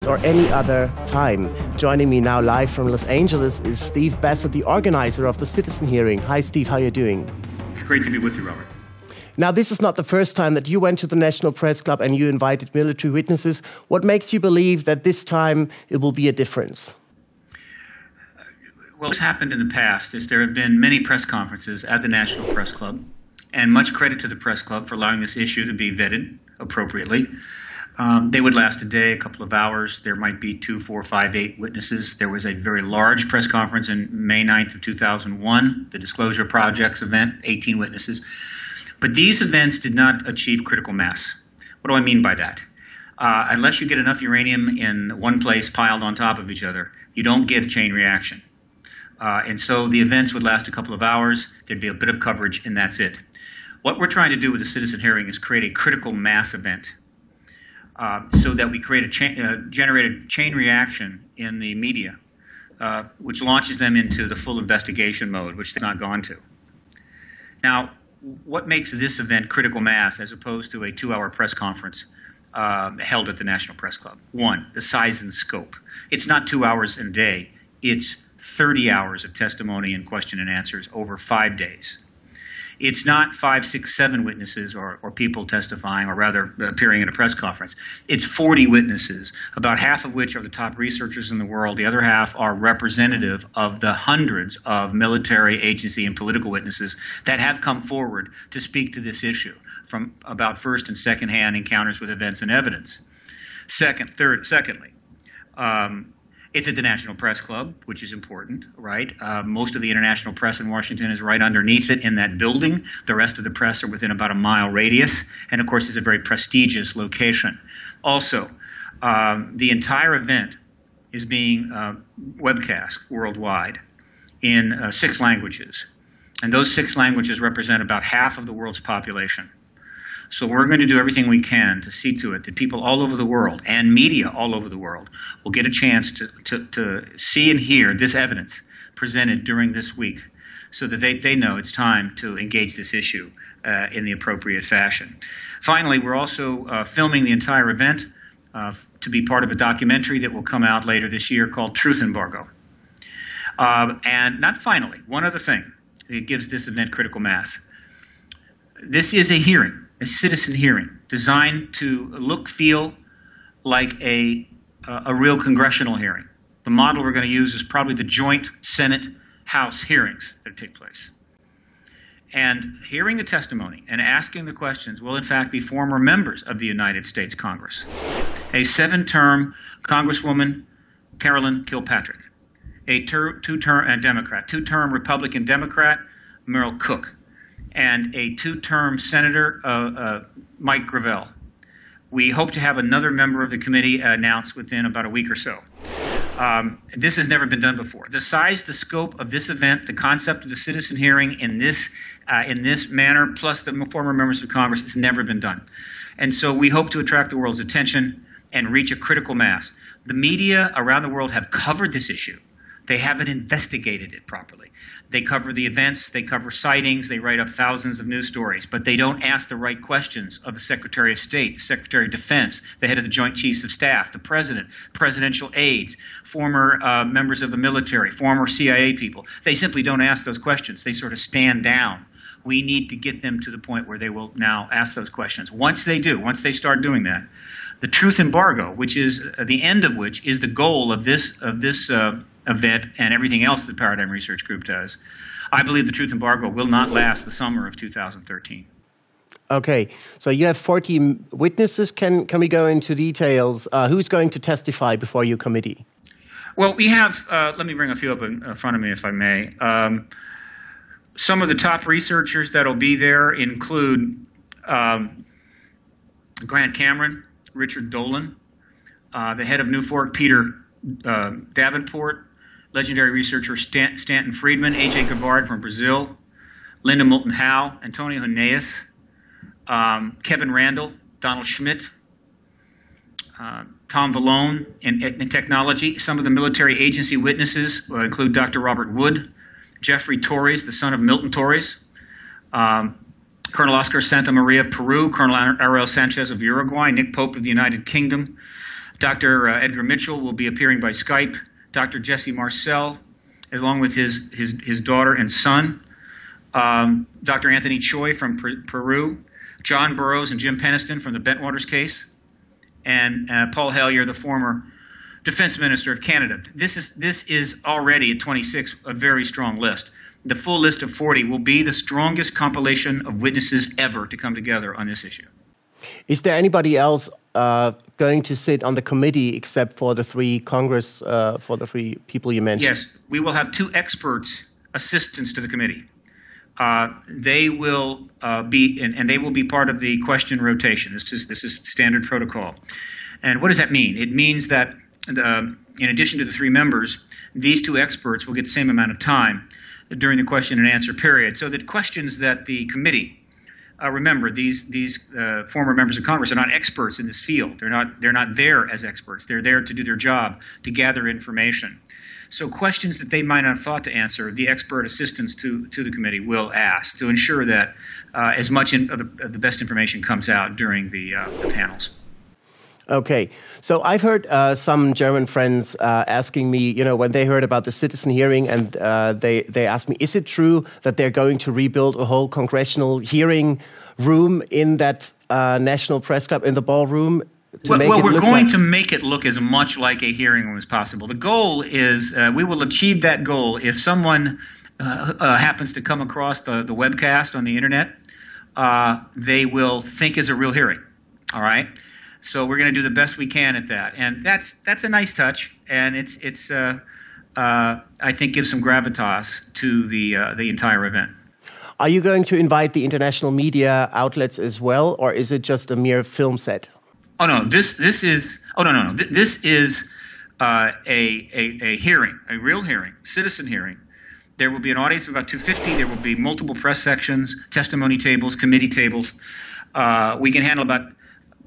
or any other time. Joining me now live from Los Angeles is Steve Bassett, the organizer of the citizen hearing. Hi, Steve. How are you doing? Great to be with you, Robert. Now, this is not the first time that you went to the National Press Club and you invited military witnesses. What makes you believe that this time it will be a difference? What's happened in the past is there have been many press conferences at the National Press Club, and much credit to the Press Club for allowing this issue to be vetted appropriately. They would last a day, a couple of hours. There might be 2, 4, 5, 8 witnesses. There was a very large press conference in May 9th of 2001, the Disclosure Project's event, 18 witnesses. But these events did not achieve critical mass. What do I mean by that? Unless you get enough uranium in one place piled on top of each other, you don't get a chain reaction. And so the events would last a couple of hours. There'd be a bit of coverage, and that's it. What we're trying to do with the citizen hearing is create a critical mass event. So that we create generate a chain reaction in the media, which launches them into the full investigation mode, which they've not gone to. Now, what makes this event critical mass as opposed to a 2-hour press conference held at the National Press Club? One, the size and scope. It's not 2 hours in a day. It's 30 hours of testimony and question and answers over 5 days. It's not 5, 6, 7 witnesses or people testifying, or rather appearing in a press conference. It's 40 witnesses, about half of which are the top researchers in the world. The other half are representative of the hundreds of military, agency, and political witnesses that have come forward to speak to this issue from about first and second-hand encounters with events and evidence. Secondly, it's at the National Press Club, which is important, right? Most of the international press in Washington is right underneath it in that building. The rest of the press are within about a mile radius. And, of course, it's a very prestigious location. Also, the entire event is being webcast worldwide in 6 languages. And those 6 languages represent about half of the world's population. So we're going to do everything we can to see to it that people all over the world and media all over the world will get a chance to see and hear this evidence presented during this week so that they know it's time to engage this issue in the appropriate fashion. Finally, we're also filming the entire event to be part of a documentary that will come out later this year called Truth Embargo. And not finally, one other thing that gives this event critical mass. This is a hearing. A citizen hearing designed to look, feel like a real congressional hearing. The model we're going to use is probably the joint Senate-House hearings that take place. And hearing the testimony and asking the questions will, in fact, be former members of the United States Congress. A 7-term Congresswoman, Carolyn Kilpatrick. A two-term Democrat, 2-term Republican Democrat, Merrill, and a 2-term Senator, Mike Gravel. We hope to have another member of the committee announced within about a week or so. This has never been done before. The size, the scope of this event, the concept of the citizen hearing in this manner, plus the former members of Congress, has never been done. And so we hope to attract the world's attention and reach a critical mass. The media around the world have covered this issue. They haven't investigated it properly. They cover the events, they cover sightings, they write up thousands of news stories, but they don't ask the right questions of the Secretary of State, the Secretary of Defense, the head of the Joint Chiefs of Staff, the President, presidential aides, former members of the military, former CIA people. They simply don't ask those questions. They sort of stand down. We need to get them to the point where they will now ask those questions. Once they do, once they start doing that, the truth embargo, which is the end of which is the goal of this event and everything else that Paradigm Research Group does, I believe the truth embargo will not last the summer of 2013. Okay, so you have 40 witnesses. Can we go into details? Who's going to testify before your committee? Well, we have, let me bring a few up in front of me if I may. Some of the top researchers that will be there include Grant Cameron, Richard Dolan, the head of Newfork, Peter Davenport, legendary researcher Stanton Friedman, A.J. Gavard from Brazil, Linda Moulton Howe, Antonio Huneeus, Kevin Randall, Donald Schmidt, Tom Vallone in technology. Some of the military agency witnesses include Dr. Robert Wood, Jeffrey Torres, the son of Milton Torres, Colonel Oscar Santamaria of Peru, Colonel Ariel Sanchez of Uruguay, Nick Pope of the United Kingdom, Dr. Edgar Mitchell will be appearing by Skype. Dr. Jesse Marcel, along with his daughter and son. Dr. Anthony Choi from Peru. John Burroughs and Jim Peniston from the Bentwaters case. And Paul Hellyer, the former Defense Minister of Canada. This is already at 26 a very strong list. The full list of 40 will be the strongest compilation of witnesses ever to come together on this issue. Is there anybody else going to sit on the committee except for the three for the three people you mentioned? Yes, we will have 2 experts, assistants to the committee. They will they will be part of the question rotation. This is standard protocol. And what does that mean? It means that in addition to the 3 members, these 2 experts will get the same amount of time during the question and answer period, so that questions that the committee, remember, these former members of Congress are not experts in this field. They're not there as experts. They're there to do their job, to gather information. So questions that they might not have thought to answer, the expert assistants to the committee will ask to ensure that as much of the best information comes out during the panels. Okay, so I've heard some German friends asking me, when they heard about the citizen hearing, and they asked me, is it true that they're going to rebuild a whole congressional hearing room in that National Press Club, in the ballroom? Well, we're going to make it look as much like a hearing room as possible. The goal is we will achieve that goal if someone happens to come across the webcast on the internet. They will think it's a real hearing, all right? So we're going to do the best we can at that, and that's a nice touch, and it's I think gives some gravitas to the entire event. Are you going to invite the international media outlets as well, or is it just a mere film set? Oh no, this is This is a hearing, a real hearing, citizen hearing. There will be an audience of about 250. There will be multiple press sections, testimony tables, committee tables. We can handle about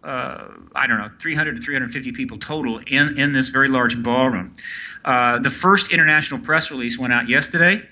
300 to 350 people total in this very large ballroom. The first international press release went out yesterday,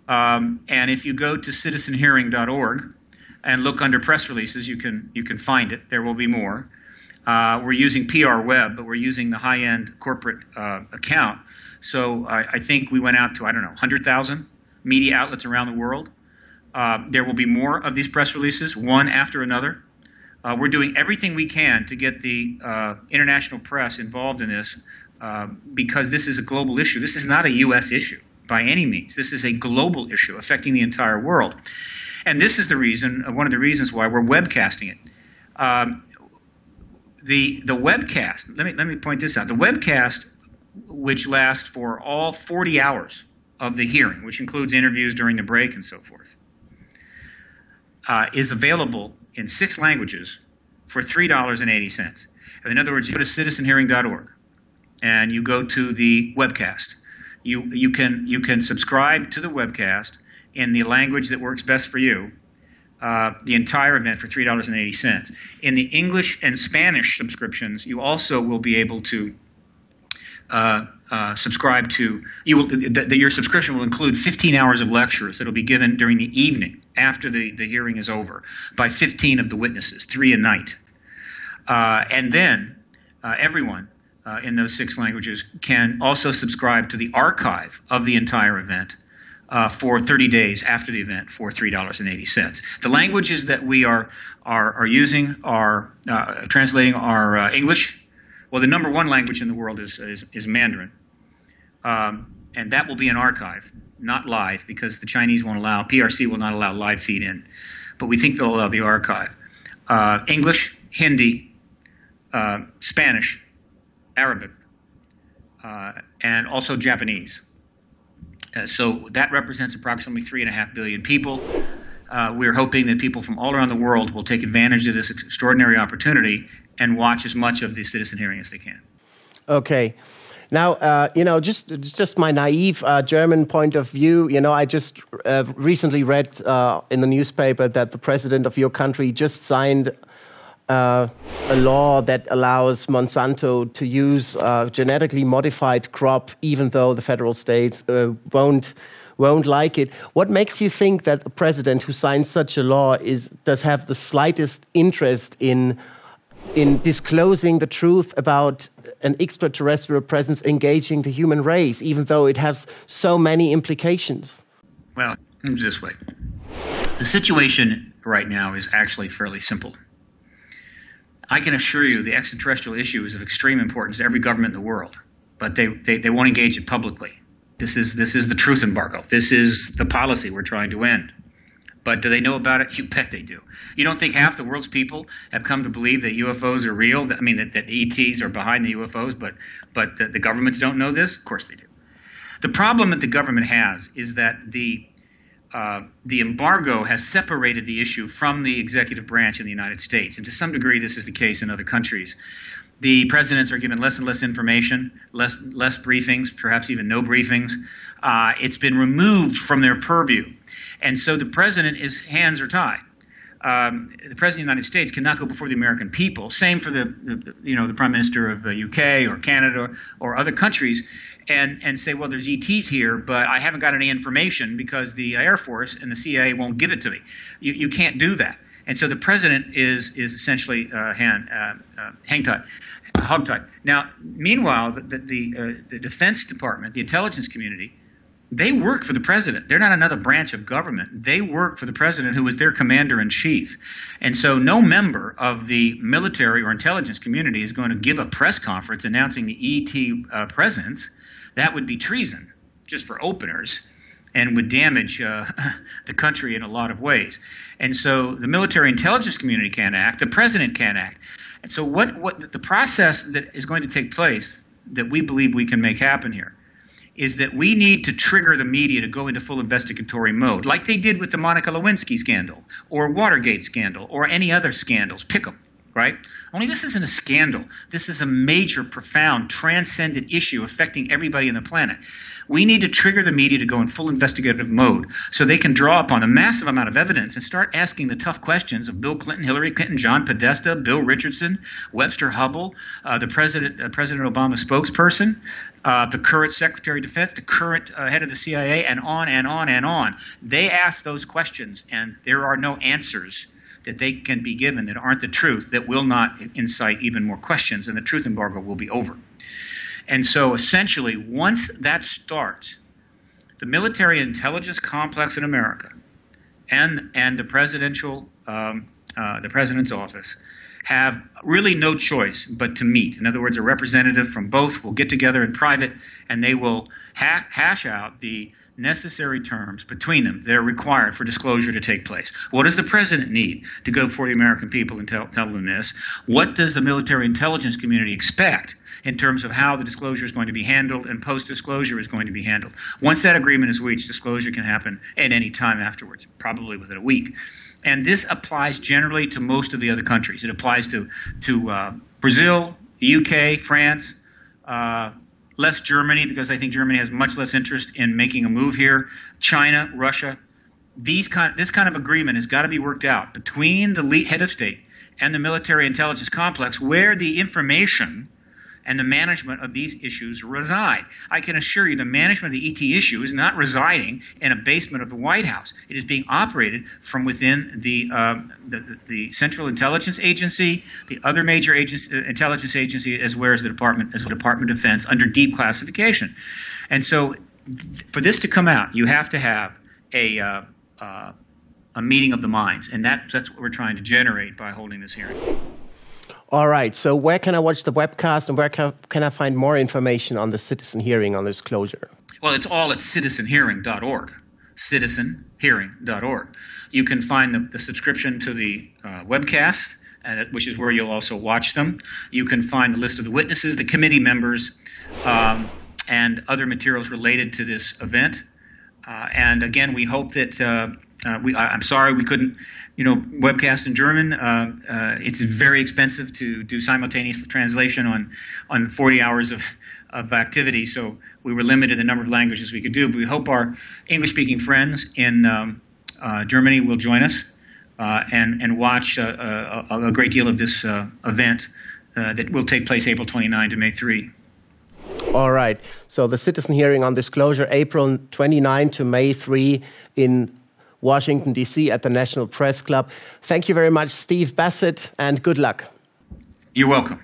and if you go to citizenhearing.org and look under press releases, you can find it. There will be more. We're using PR Web, but we're using the high-end corporate account. So I think we went out to, 100,000 media outlets around the world. There will be more of these press releases, one after another. We're doing everything we can to get the international press involved in this because this is a global issue. This is not a U.S. issue by any means. This is a global issue affecting the entire world. And this is the reason, one of the reasons why we're webcasting it. The webcast, let me point this out. The webcast, which lasts for all 40 hours of the hearing, which includes interviews during the break and so forth, is available in 6 languages for $3.80. In other words, you go to citizenhearing.org and you go to the webcast. You can subscribe to the webcast in the language that works best for you, the entire event for $3.80. In the English and Spanish subscriptions, you also will be able to subscribe to, your subscription will include 15 hours of lectures that will be given during the evening after the hearing is over by 15 of the witnesses, 3 a night. And then everyone in those 6 languages can also subscribe to the archive of the entire event for 30 days after the event for $3.80. The languages that we are using are translating are English. Well, the number 1 language in the world is Mandarin. And that will be an archive, not live, because the Chinese won't allow, PRC will not allow live feed in. But we think they'll allow the archive. English, Hindi, Spanish, Arabic, and also Japanese. So that represents approximately 3.5 billion people. We're hoping that people from all around the world will take advantage of this extraordinary opportunity and watch as much of the citizen hearing as they can. Okay. Now, just my naive German point of view, I just recently read in the newspaper that the president of your country just signed a law that allows Monsanto to use genetically modified crop, even though the federal states won't like it. What makes you think that a president who signs such a law does have the slightest interest in in disclosing the truth about an extraterrestrial presence engaging the human race, even though it has so many implications? Well, this way. The situation right now is actually fairly simple. I can assure you the extraterrestrial issue is of extreme importance to every government in the world, but they won't engage it publicly. This is the truth embargo. This is the policy we're trying to end. But do they know about it? You bet they do. You don't think half the world's people have come to believe that UFOs are real? I mean, that ETs are behind the UFOs, but the governments don't know this? Of course they do. The problem that the government has is that the embargo has separated the issue from the executive branch in the United States. And to some degree, this is the case in other countries. The presidents are given less and less information, less briefings, perhaps even no briefings. It's been removed from their purview. And so the president's hands are tied. The president of the United States cannot go before the American people. Same for the prime minister of the UK or Canada or other countries, and say, well, there's ETs here, but I haven't got any information because the Air Force and the CIA won't give it to me. You can't do that. And so the president is essentially hog-tied. Now, meanwhile, the Defense Department, the intelligence community, they work for the president. They're not another branch of government. They work for the president, who is their commander-in-chief. And so no member of the military or intelligence community is going to give a press conference announcing the ET presence. That would be treason, just for openers, and would damage the country in a lot of ways. And so the military intelligence community can't act. The president can't act. And so what the process that is going to take place that we believe we can make happen here is that we need to trigger the media to go into full investigatory mode, like they did with the Monica Lewinsky scandal, or Watergate scandal, or any other scandals. Pick them, right? Only this isn't a scandal. This is a major, profound, transcendent issue affecting everybody on the planet. We need to trigger the media to go in full investigative mode so they can draw upon a massive amount of evidence and start asking the tough questions of Bill Clinton, Hillary Clinton, John Podesta, Bill Richardson, Webster Hubbell, the President Obama spokesperson, the current Secretary of Defense, the current head of the CIA, and on and on and on. They ask those questions, and there are no answers that they can be given that aren't the truth that will not incite even more questions, and the truth embargo will be over. And so essentially, once that starts, the military intelligence complex in America and the president's office have really no choice but to meet. In other words, a representative from both will get together in private, and they will hash out the necessary terms between them that are required for disclosure to take place. What does the president need to go before the American people and tell them this? What does the military intelligence community expect in terms of how the disclosure is going to be handled and post-disclosure is going to be handled? Once that agreement is reached, disclosure can happen at any time afterwards, probably within a week. And this applies generally to most of the other countries. It applies to Brazil, the UK, France, less Germany, because I think Germany has much less interest in making a move here, China, Russia. This kind of agreement has got to be worked out between the head of state and the military intelligence complex, where the information and the management of these issues reside. I can assure you the management of the ET issue is not residing in a basement of the White House. It is being operated from within the Central Intelligence Agency, the other major intelligence agency, as well as the Department of Defense, under deep classification. And so for this to come out, you have to have a meeting of the minds, and that's what we're trying to generate by holding this hearing. All right, so where can I watch the webcast, and where can I find more information on the citizen hearing on disclosure? Well, it's all at citizenhearing.org, citizenhearing.org. You can find the subscription to the webcast, which is where you'll also watch them. You can find the list of the witnesses, the committee members, and other materials related to this event. And again, we hope that I'm sorry we couldn't, webcast in German. It's very expensive to do simultaneous translation on 40 hours of activity, so we were limited in the number of languages we could do. But we hope our English-speaking friends in Germany will join us and watch a great deal of this event that will take place April 29 to May 3. All right. So the citizen hearing on disclosure, April 29 to May 3 in Washington, D.C. at the National Press Club. Thank you very much, Steve Bassett, and good luck. You're welcome.